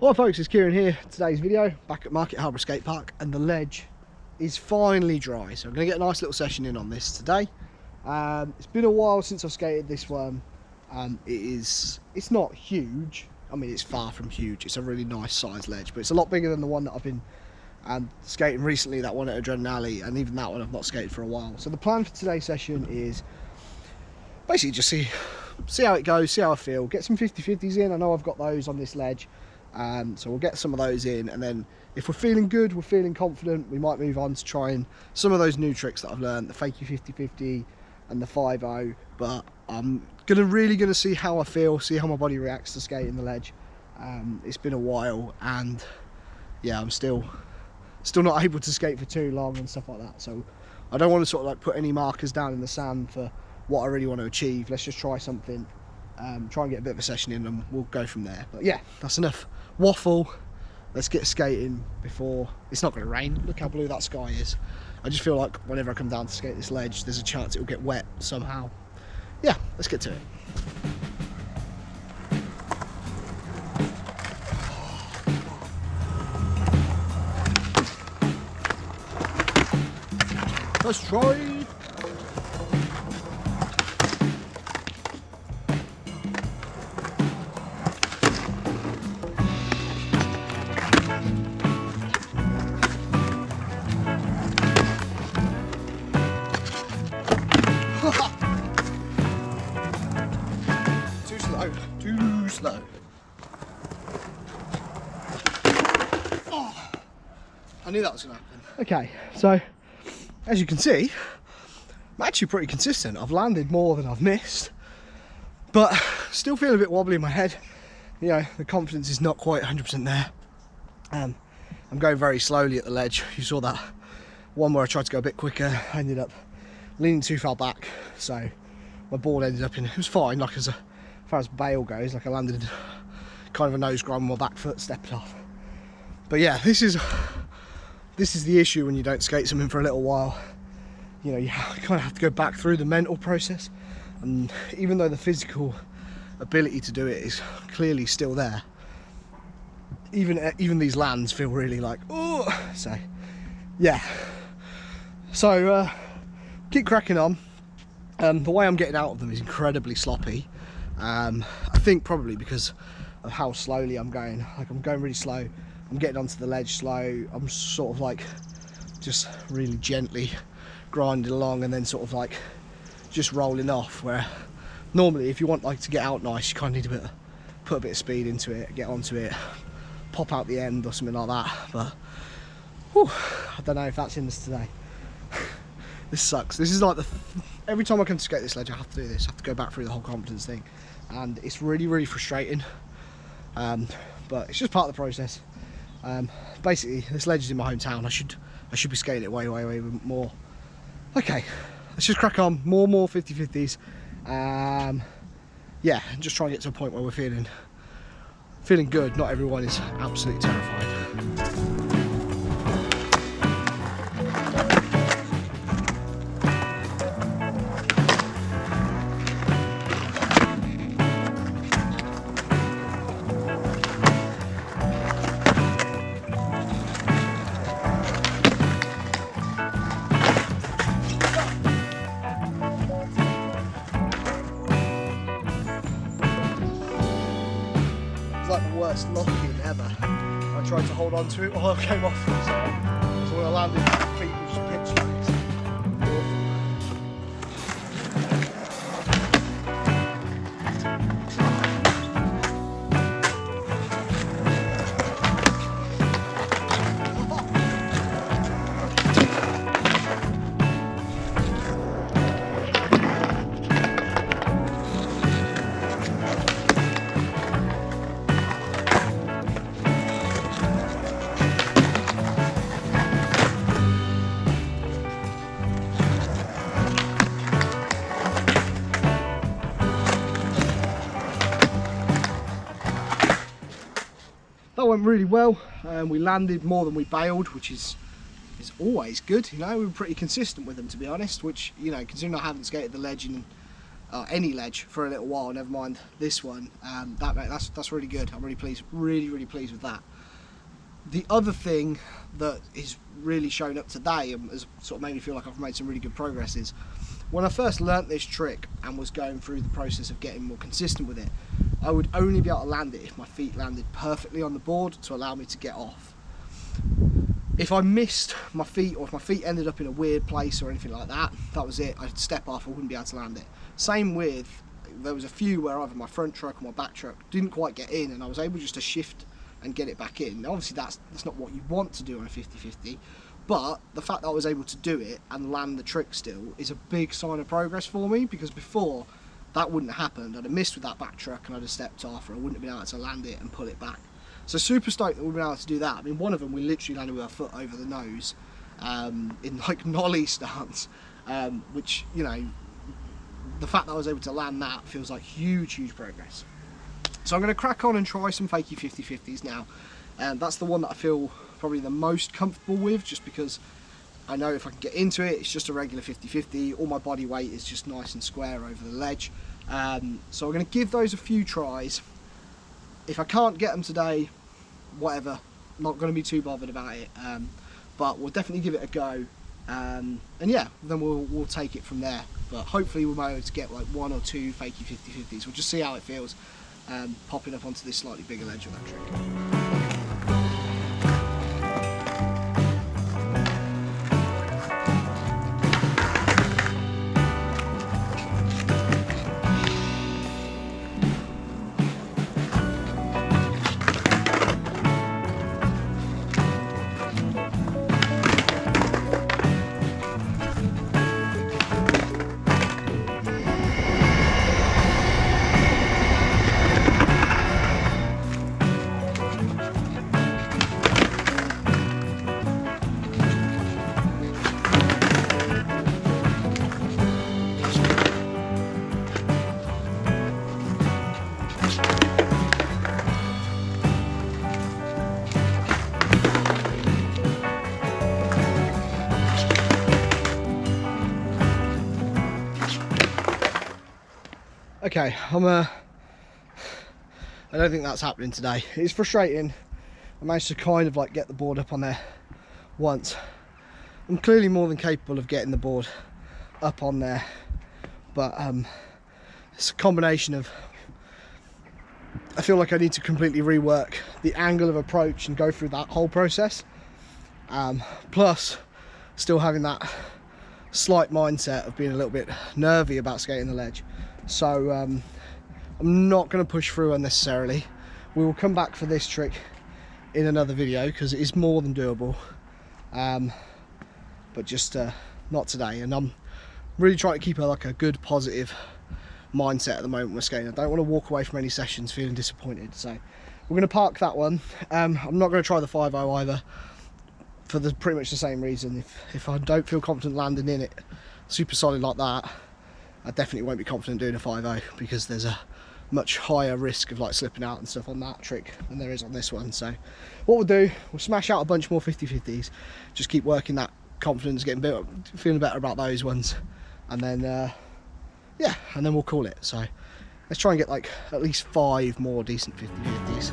Hi folks, it's Kieran here. Today's video back at Market Harborough skate park, and the ledge is finally dry, so I'm going to get a nice little session in on this today. It's been a while since I've skated this one. It's not huge. I mean, it's far from huge. It's a really nice sized ledge, but it's a lot bigger than the one that I've been skating recently, that one at Urethane Alley, and even that one I've not skated for a while. So the plan for today's session is basically just see how it goes, see how I feel, get some 50-50s in. I know I've got those on this ledge. So we'll get some of those in, and then if we're feeling good, we're feeling confident, we might move on to trying some of those new tricks that I've learned, the fakie 50-50 and the 5-0. But I'm really gonna see how I feel, see how my body reacts to skating the ledge. It's been a while, and yeah, I'm still not able to skate for too long and stuff like that, so I don't want to sort of like put any markers down in the sand for what I really want to achieve. Let's just try something, try and get a bit of a session in, and we'll go from there. But yeah, that's enough waffle. Let's get skating before it's not going to rain. Look how blue that sky is. I just feel like whenever I come down to skate this ledge, there's a chance it'll get wet somehow. Yeah, let's get to it. Let's try. Too slow. Oh, I knew that was going to happen. Okay, so as you can see, I'm actually pretty consistent. I've landed more than I've missed, but still feel a bit wobbly in my head. You know, the confidence is not quite 100% there. I'm going very slowly at the ledge. You saw that one where I tried to go a bit quicker. I ended up leaning too far back, so my board ended up in, it was fine, like as far as bail goes, like I landed kind of a nose grind with my back foot stepped off. But yeah, this is the issue when you don't skate something for a little while. You know, you kind of have to go back through the mental process, and even though the physical ability to do it is clearly still there, even these lands feel really like, oh, so yeah. So keep cracking on. The way I'm getting out of them is incredibly sloppy. I think probably because of how slowly I'm going. Like, I'm going really slow, I'm getting onto the ledge slow, I'm sort of like just really gently grinding along and then sort of like just rolling off, where normally if you want like to get out nice, you kind of need to put a bit of speed into it, get onto it, pop out the end or something like that. But whew, I don't know if that's in this today. This sucks. This is like every time I come to skate this ledge, I have to do this. I have to go back through the whole confidence thing, and it's really frustrating. But it's just part of the process. Basically, this ledge is in my hometown. I should be skating it way more. Okay, let's just crack on. More 50-50s. Yeah, and just try and get to a point where we're feeling good. Not everyone is absolutely terrified. Like the worst locking ever. I tried to hold on to it while I came off, so when I landed, my feet were just pitching. That went really well. We landed more than we bailed, which is always good. You know, we were pretty consistent with them, to be honest, which, you know, considering I haven't skated the ledge in any ledge for a little while, never mind this one. That's really good. I'm really pleased, really pleased with that. The other thing that is really shown up today and has sort of made me feel like I've made some really good progress is when I first learnt this trick and was going through the process of getting more consistent with it, I would only be able to land it if my feet landed perfectly on the board to allow me to get off. If I missed my feet, or if my feet ended up in a weird place or anything like that, that was it. I'd step off, I wouldn't be able to land it. Same with, there was a few where either my front truck or my back truck didn't quite get in, and I was able just to shift and get it back in. Now, obviously that's not what you want to do on a 50-50, but the fact that I was able to do it and land the trick still is a big sign of progress for me, because before that wouldn't have happened. I'd have missed with that back truck and I'd have stepped off, or I wouldn't have been able to land it and pull it back. So super stoked that we've been able to do that. I mean, one of them we literally landed with our foot over the nose in like nollie stance, which, you know, the fact that I was able to land that feels like huge progress. So I'm going to crack on and try some fakie 50-50s now. That's the one that I feel probably the most comfortable with, just because I know if I can get into it, it's just a regular 50-50. All my body weight is just nice and square over the ledge. So I'm going to give those a few tries. If I can't get them today, whatever, not going to be too bothered about it. But we'll definitely give it a go. And yeah, then we'll take it from there. But hopefully we'll be able to get like 1 or 2 fakie 50-50s. We'll just see how it feels popping up onto this slightly bigger ledge with that trick. Okay, I don't think that's happening today. It's frustrating. I managed to kind of like get the board up on there once. I'm clearly more than capable of getting the board up on there, but it's a combination of, I feel like I need to completely rework the angle of approach and go through that whole process, plus still having that slight mindset of being a little bit nervy about skating the ledge. So I'm not going to push through unnecessarily. We will come back for this trick in another video because it is more than doable, but just not today. And I'm really trying to keep a good positive mindset at the moment with skating. I don't want to walk away from any sessions feeling disappointed, so we're going to park that one. I'm not going to try the 5.0 either, for pretty much the same reason. If I don't feel confident landing in it super solid like that, I definitely won't be confident doing a 5.0, because there's a much higher risk of like slipping out and stuff on that trick than there is on this one. So what we'll do, we'll smash out a bunch more 50-50s, just keep working that confidence, getting better, feeling better about those ones, and then yeah, and then we'll call it. So let's try and get like at least 5 more decent 50-50s.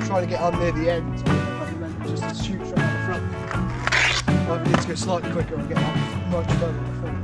Trying to get on near the end, so just shoot straight out the front. I need to go slightly quicker and get that much further on the front.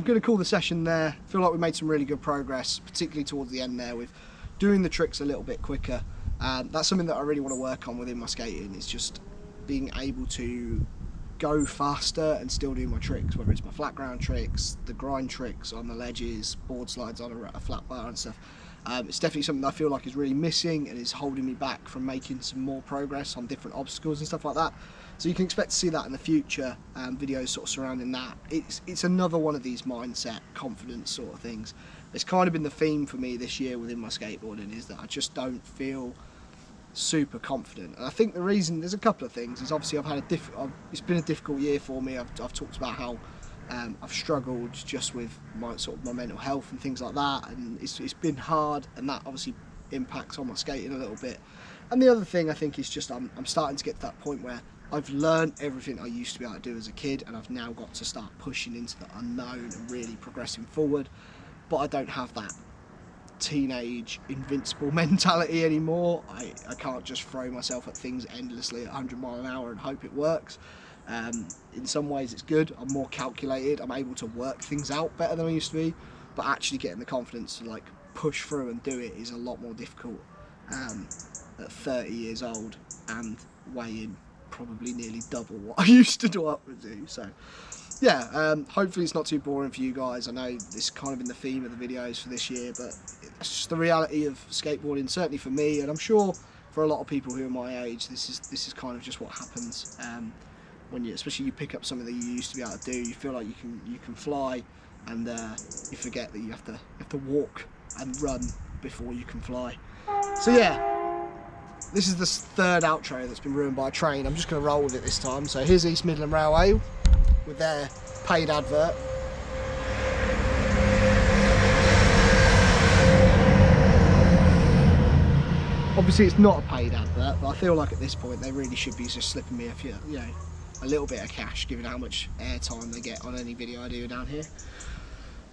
going to call the session there. I feel like we made some really good progress, particularly towards the end there with doing the tricks a little bit quicker. That's something that I really want to work on within my skating, is just being able to go faster and still do my tricks, whether it's my flat ground tricks, the grind tricks on the ledges, board slides on a flat bar and stuff. It's definitely something that I feel like is really missing and is holding me back from making some more progress on different obstacles and stuff like that. So you can expect to see that in the future, videos sort of surrounding that. It's another one of these mindset, confidence sort of things. It's kind of been the theme for me this year within my skateboarding, is that I just don't feel super confident. And I think the reason, there's a couple of things, is obviously it's been a difficult year for me. I've talked about how I've struggled just with my mental health and things like that, and it's been hard, and that obviously impacts on my skating a little bit. And the other thing I think is just I'm starting to get to that point where I've learned everything I used to be able to do as a kid, and I've now got to start pushing into the unknown and really progressing forward. But I don't have that teenage invincible mentality anymore. I can't just throw myself at things endlessly at 100 miles an hour and hope it works. In some ways it's good, I'm more calculated, I'm able to work things out better than I used to be, but actually getting the confidence to like push through and do it is a lot more difficult at 30 years old and weighing probably nearly double what I used to do up and do. So yeah, hopefully it's not too boring for you guys. I know this has kind of been the theme of the videos for this year, but it's just the reality of skateboarding, certainly for me, and I'm sure for a lot of people who are my age, this is kind of just what happens. When especially you pick up something that you used to be able to do, you feel like you can fly, and you forget that you have to walk and run before you can fly. So yeah, this is the third outro that's been ruined by a train. I'm just going to roll with it this time. So here's East Midland Railway with their paid advert. Obviously it's not a paid advert, but I feel like at this point they really should be just slipping me a little bit of cash, given how much airtime they get on any video I do down here.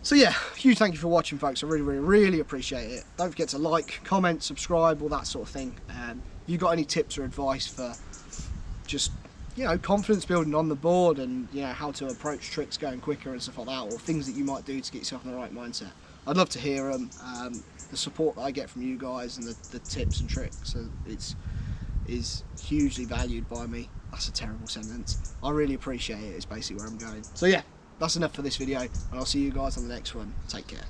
So yeah, huge thank you for watching, folks. I really appreciate it. Don't forget to like, comment, subscribe, all that sort of thing. If you got any tips or advice for just, confidence building on the board, and how to approach tricks going quicker and stuff like that, or things that you might do to get yourself in the right mindset, I'd love to hear them. The support that I get from you guys and the tips and tricks is hugely valued by me. That's a terrible sentence. I really appreciate it. It's basically where I'm going. So yeah, that's enough for this video, and I'll see you guys on the next one. Take care.